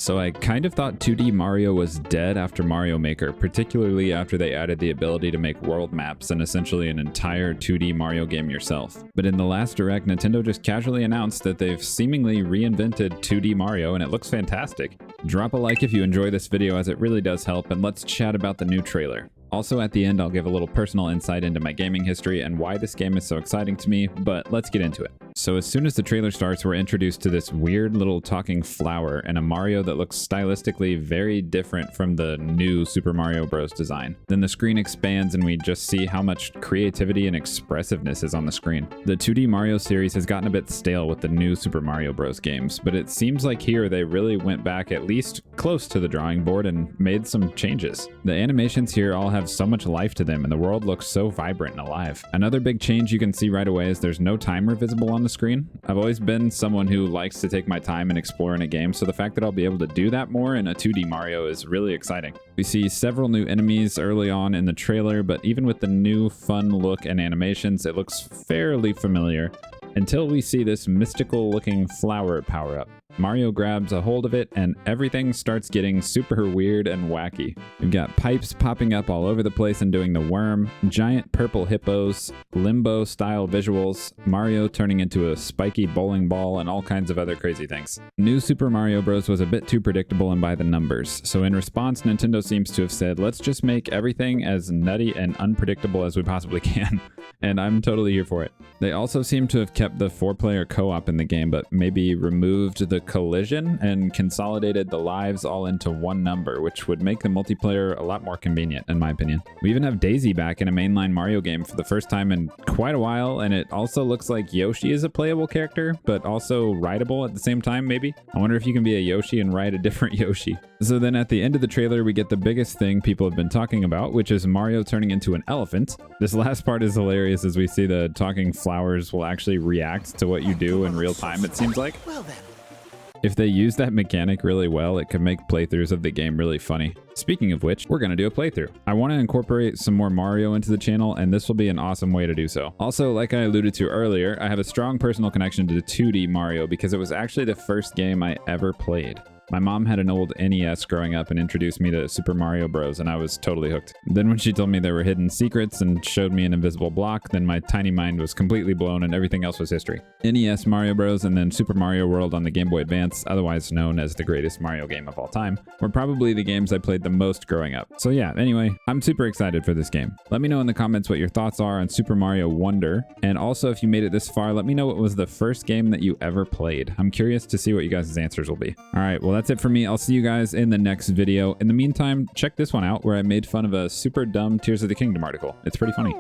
So I kind of thought 2D Mario was dead after Mario Maker, particularly after they added the ability to make world maps and essentially an entire 2D Mario game yourself. But in the last Direct, Nintendo just casually announced that they've seemingly reinvented 2D Mario, and it looks fantastic. Drop a like if you enjoy this video, as it really does help, and let's chat about the new trailer. Also, at the end, I'll give a little personal insight into my gaming history and why this game is so exciting to me, but let's get into it. So as soon as the trailer starts, we're introduced to this weird little talking flower and a Mario that looks stylistically very different from the new Super Mario Bros. Design. Then the screen expands and we just see how much creativity and expressiveness is on the screen. The 2D Mario series has gotten a bit stale with the new Super Mario Bros. Games, but it seems like here they really went back at least close to the drawing board and made some changes. The animations here all have so much life to them and the world looks so vibrant and alive. Another big change you can see right away is there's no timer visible on the screen. I've always been someone who likes to take my time and explore in a game, so the fact that I'll be able to do that more in a 2D Mario is really exciting. We see several new enemies early on in the trailer, but even with the new fun look and animations, it looks fairly familiar until we see this mystical looking flower power up. Mario grabs a hold of it and everything starts getting super weird and wacky. We've got pipes popping up all over the place and doing the worm, giant purple hippos, limbo style visuals, Mario turning into a spiky bowling ball, and all kinds of other crazy things. New Super Mario Bros. Was a bit too predictable and by the numbers, so in response Nintendo seems to have said, let's just make everything as nutty and unpredictable as we possibly can. And I'm totally here for it. They also seem to have kept the 4-player co-op in the game, but maybe removed the collision and consolidated the lives all into one number, which would make the multiplayer a lot more convenient, in my opinion. We even have Daisy back in a mainline Mario game for the first time in quite a while, and it also looks like Yoshi is a playable character, but also rideable at the same time, maybe? I wonder if you can be a Yoshi and ride a different Yoshi. So then at the end of the trailer, we get the biggest thing people have been talking about, which is Mario turning into an elephant. This last part is hilarious as we see the talking flowers will actually react to what you do in real time, it seems like. Well then. If they use that mechanic really well, it could make playthroughs of the game really funny. Speaking of which, we're going to do a playthrough. I want to incorporate some more Mario into the channel, and this will be an awesome way to do so. Also, like I alluded to earlier, I have a strong personal connection to 2D Mario because it was actually the first game I ever played. My mom had an old NES growing up and introduced me to Super Mario Bros. And I was totally hooked. Then when she told me there were hidden secrets and showed me an invisible block, then my tiny mind was completely blown and everything else was history. NES Mario Bros. And then Super Mario World on the Game Boy Advance, otherwise known as the greatest Mario game of all time, were probably the games I played the most growing up. So yeah, anyway, I'm super excited for this game. Let me know in the comments what your thoughts are on Super Mario Wonder. And also, if you made it this far, let me know what was the first game that you ever played. I'm curious to see what you guys' answers will be. All right, well, that's it for me. I'll see you guys in the next video. In the meantime, check this one out where I made fun of a super dumb Tears of the Kingdom article. It's pretty funny.